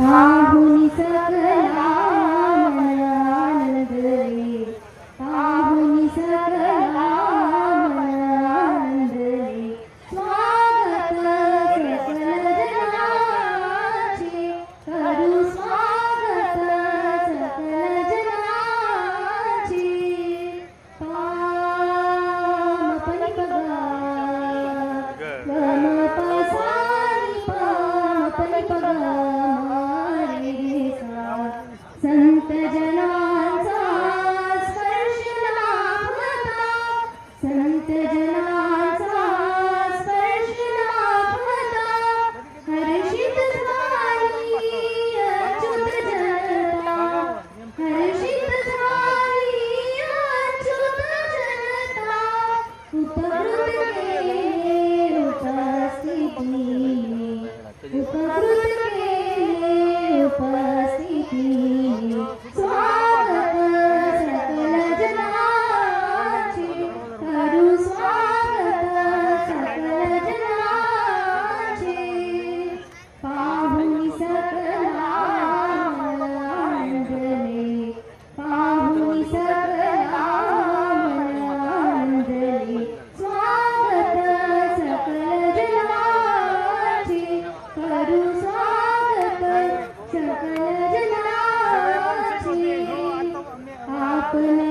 पाहुनी सकला मनानंदले, पाहुनी सकला मनानंदले, स्वागत सकल जनाचे, करू स्वागत सकल जनाचे. पाम पनी पगा गम पसारी पाम पनी पगा संत जनांचा स्पर्श लाभता, संत जनांचा स्पर्श लाभता, हर्षित झाली अच्युत जनता, हर्षित झाली अच्युत जनता. उपकृत केले उपस्थितीने, उपकृत केले उपस्थितीने, स्वागत सकल जनाचे, करू स्वागत सकल जनाचे. पाहुनी सकला मनानंदले, पाहुनी सकला मनानंदले, स्वागत सकल जनाचे, करू स्वागत सकल जनाचे. आपण